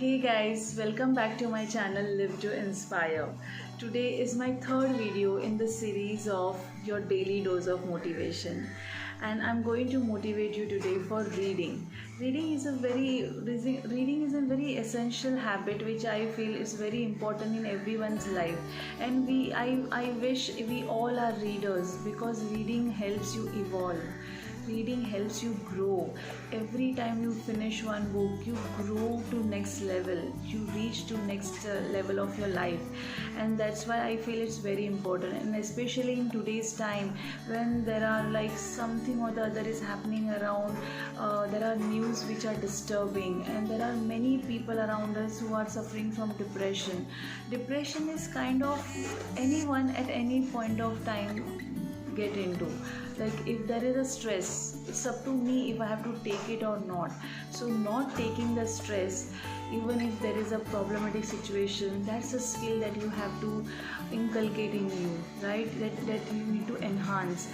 Hey guys, welcome back to my channel Live to Inspire. Today is my third video in the series of your daily dose of motivation, and I'm going to motivate you today for reading. Reading is a very essential habit which I feel is very important in everyone's life, and I wish we all are readers because reading helps you evolve. Reading helps you grow. Every time you finish one book, you grow to next level. You reach to next level of your life, and that's why I feel it's very important. And especially in today's time, when there are like something or the other is happening around, there are news which are disturbing, and there are many people around us who are suffering from depression. Depression is kind of anyone at any point of time get into. Like if there is a stress, it's up to me if I have to take it or not. So not taking the stress, even if there is a problematic situation, that's a skill that you have to inculcate in you, right? That you need to enhance.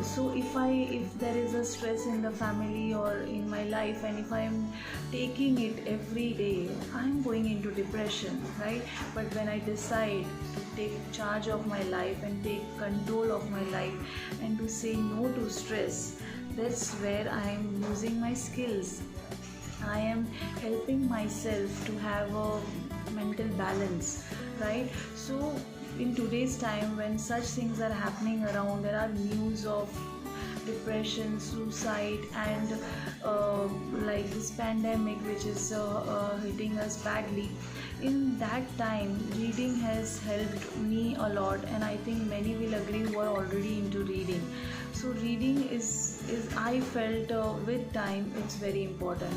So if there is a stress in the family or in my life, and if I am taking it every day, I'm going into depression, right? But when I decide to take charge of my life and take control of my life and to say no to stress, that's where I am using my skills. I am helping myself to have a mental balance, right? So in today's time, when such things are happening around, there are news of depression, suicide, and like this pandemic which is hitting us badly. In that time, reading has helped me a lot, and I think many will agree who are already into reading. So reading is I felt with time it's very important.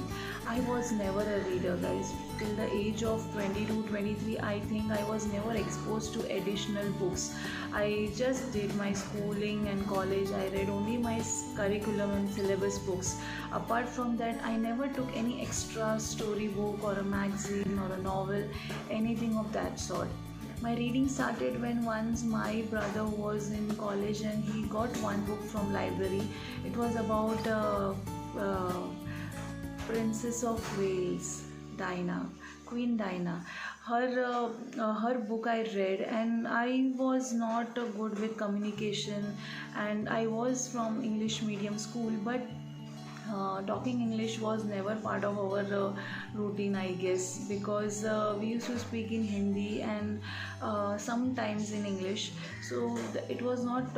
I was never a reader, guys. Till the age of 22, 23, I think I was never exposed to additional books. I just did my schooling and college. I read only my curriculum and syllabus books. Apart from that, I never took any extra story book or a magazine or a novel, anything of that sort. My reading started when once my brother was in college and he got one book from library. It was about Princess of Wales, Diana, Queen Diana. Her book I read, and I was not good with communication, and I was from English medium school, but talking English was never part of our routine, I guess, because we used to speak in Hindi and sometimes in English. So it was not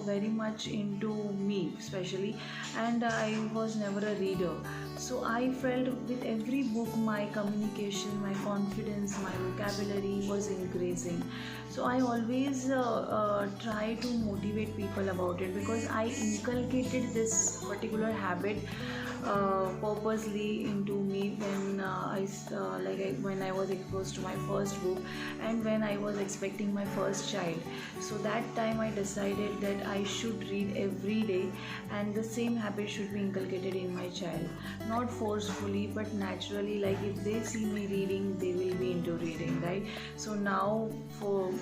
very much into me, especially, and I was never a reader. So I felt with every book, my communication, my confidence, my vocabulary was increasing. So I always try to motivate people about it because I inculcated this particular habit purposely into me when when I was exposed to my first book and when I was expecting my first child. So that time I decided that I should read every day, and the same habit should be inculcated in my child, not forcefully but naturally. Like if they see me reading, they will be into reading, right? So now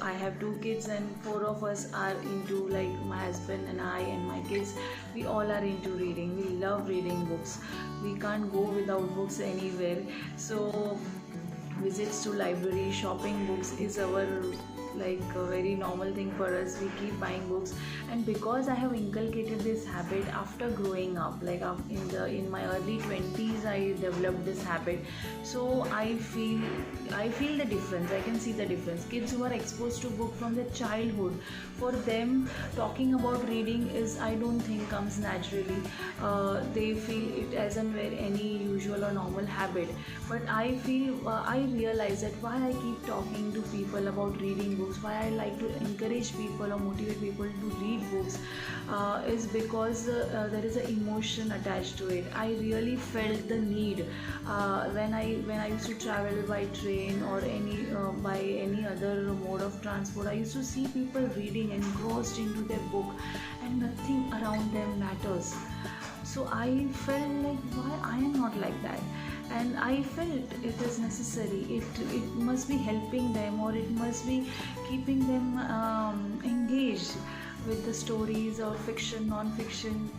I have 2 kids and 4 of us are into, like my husband and I and my kids, we all are into reading. We love reading books. We can't go without books anywhere. So visits to library, shopping books is our like a very normal thing for us. We keep buying books, and because I have inculcated this habit after growing up, like in my early 20s I developed this habit. So I feel the difference. I can see the difference. Kids who are exposed to book from their childhood, for them talking about reading is, I don't think, comes naturally. They feel it as any usual or normal habit. But I feel I realize that why I keep talking to people about reading books, why I like to encourage people or motivate people to read books, is because there is an emotion attached to it. I really felt the need when I used to travel by train or by any other mode of transport. I used to see people reading, engrossed into their book, and nothing around them matters. So I felt like, why I am not like that? And I felt it is necessary. It must be helping them, or it must be keeping them engaged with the stories or fiction, non-fiction,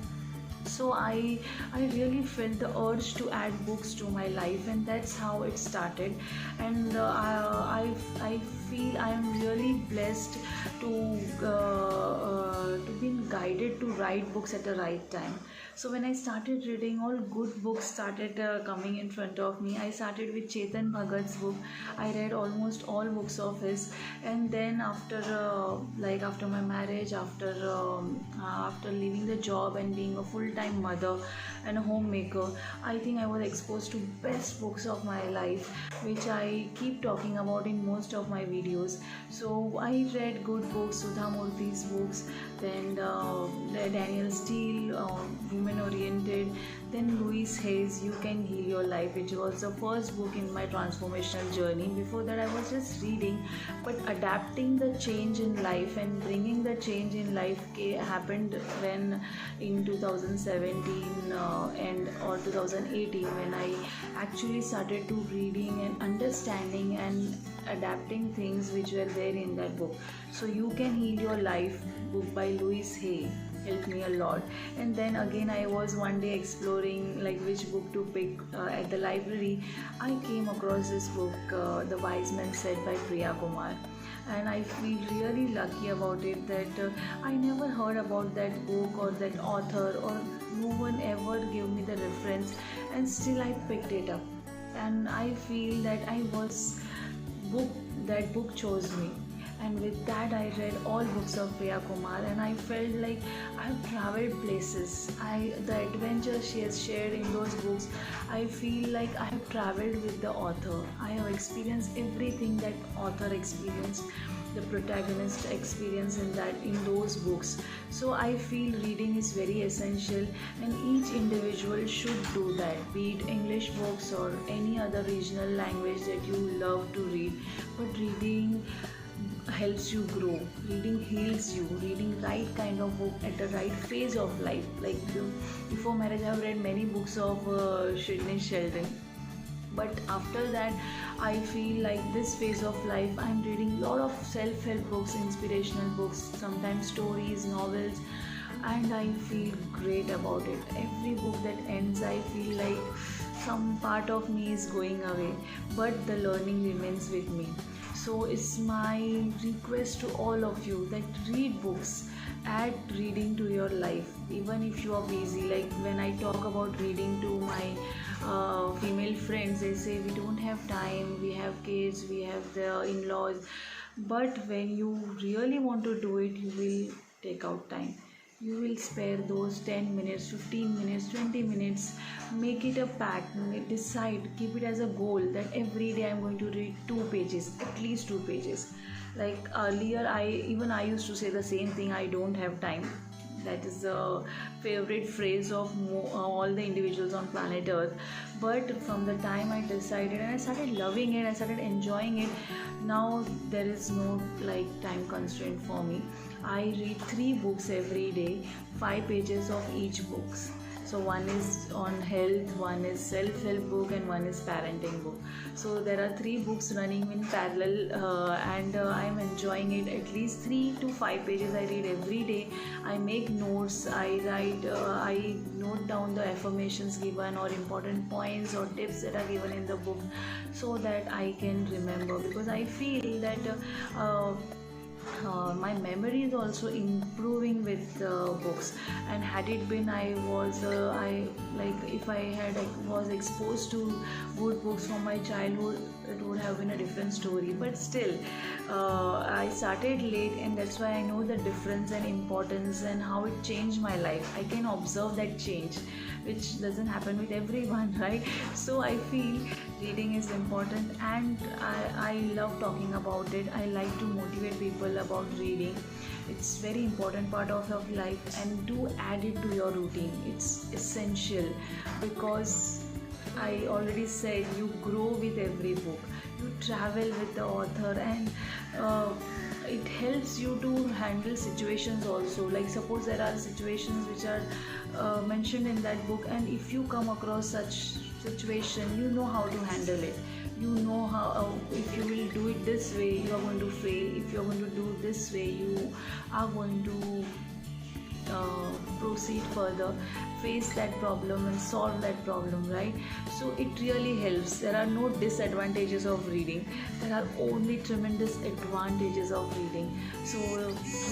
So I really felt the urge to add books to my life, and that's how it started. And I feel I am really blessed to to being guided to write books at the right time. So when I started reading, all good books started coming in front of me. I started with Chetan Bhagat's book. I read almost all books of his, and then after after my marriage, after leaving the job and being a full-time mother and a homemaker, I think I was exposed to best books of my life, which I keep talking about in most of my videos. So I read good books, Sudha Murthy's books, then Danielle Steele, Women Oriented, then Louise Hay's You Can Heal Your Life, which was the first book in my transformational journey. Before that I was just reading, but adapting the change in life and bringing the change in life happened when in 2017 and or 2018, when I actually started to reading and understanding and adapting things which were there in that book. So You Can Heal Your Life book by Louise Hay helped me a lot. And then again I was one day exploring like which book to pick at the library. I came across this book, The Wise Man Said by Priya Kumar, and I feel really lucky about it that I never heard about that book or that author, or no one ever gave me the reference, and still I picked it up. And I feel that that book chose me. And with that I read all books of Priya Kumar, and I felt like I have traveled places. The adventure she has shared in those books, I feel like I have traveled with the author. I have experienced everything that author experienced, the protagonist experience in those books. So I feel reading is very essential, and each individual should do that, be it English books or any other regional language that you love to read. But reading helps you grow, reading heals you, reading right kind of book at the right phase of life. Like before marriage I have read many books of Sidney Sheldon, but after that I feel like this phase of life I'm reading a lot of self-help books, inspirational books, sometimes stories, novels, and I feel great about it. Every book that ends I feel like some part of me is going away, but the learning remains with me. So it's my request to all of you that read books, add reading to your life, even if you are busy. Like when I talk about reading to my female friends, they say we don't have time, we have kids, we have the in-laws. But when you really want to do it, you will take out time. You will spare those 10 minutes, 15 minutes, 20 minutes. Make it a pact. Decide, keep it as a goal that every day I'm going to read 2 pages, at least 2 pages. Like earlier, I used to say the same thing, I don't have time. That is the favorite phrase of all the individuals on planet Earth. But from the time I decided and I started loving it, I started enjoying it, now there is no like time constraint for me. I read 3 books every day, 5 pages of each books. So one is on health, one is self-help book, and one is parenting book. So there are 3 books running in parallel, and I am enjoying it. At least 3 to 5 pages I read every day. I make notes, I write, I note down the affirmations given or important points or tips that are given in the book, so that I can remember, because I feel that my memory is also improving with books. And had it been if I was exposed to good books from my childhood, it would have been a different story. But still, I started late, and that's why I know the difference and importance and how it changed my life. I can observe that change, which doesn't happen with everyone, right? So I feel reading is important, and I love talking about it. I like to motivate people about reading. It's very important part of your life, and do add it to your routine. It's essential, because I already said you grow with every book, you travel with the author, and it helps you to handle situations also. Like suppose there are situations which are mentioned in that book, and if you come across such situation, you know how to handle it. You know how, if you will do it this way, you are going to fail. If you are going to do this way, you are going to proceed further, face that problem and solve that problem, right? So it really helps. There are no disadvantages of reading, there are only tremendous advantages of reading. So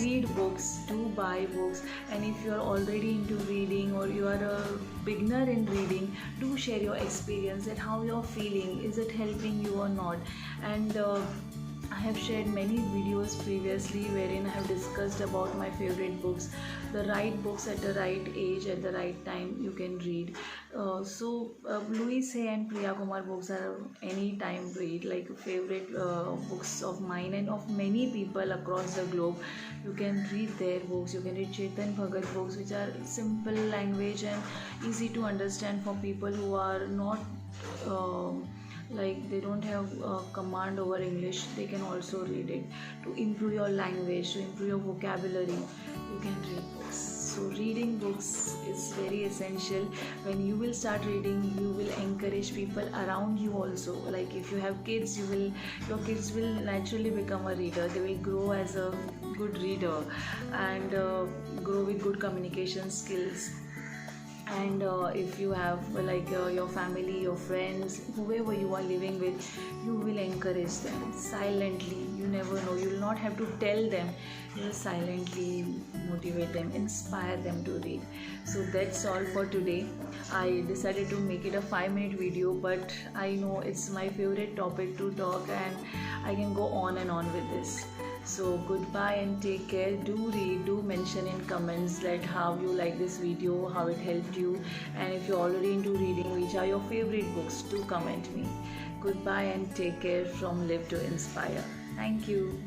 read books, do buy books, and if you are already into reading or you are a beginner in reading, do share your experience and how you're feeling, is it helping you or not. And I have shared many videos previously wherein I have discussed about my favorite books, the right books at the right age, at the right time you can read. Louise Hay and Priya Kumar books are any time read, like favorite books of mine and of many people across the globe. You can read their books, you can read Chetan Bhagat books, which are simple language and easy to understand for people who are not like they don't have command over English. They can also read it to improve your language, to improve your vocabulary. You can read books. So reading books is very essential. When you will start reading, you will encourage people around you also. Like if you have kids, your kids will naturally become a reader. They will grow as a good reader and grow with good communication skills. And if you have your family, your friends, whoever you are living with, you will encourage them silently. You never know, you will not have to tell them, you will silently motivate them, inspire them to read. So that's all for today. I decided to make it a 5-minute video, but I know it's my favorite topic to talk and I can go on and on with this. So goodbye and take care. Do read, do mention in comments that how you like this video, how it helped you, and if you're already into reading, which are your favorite books, do comment me. Goodbye and take care from Live to Inspire. Thank you.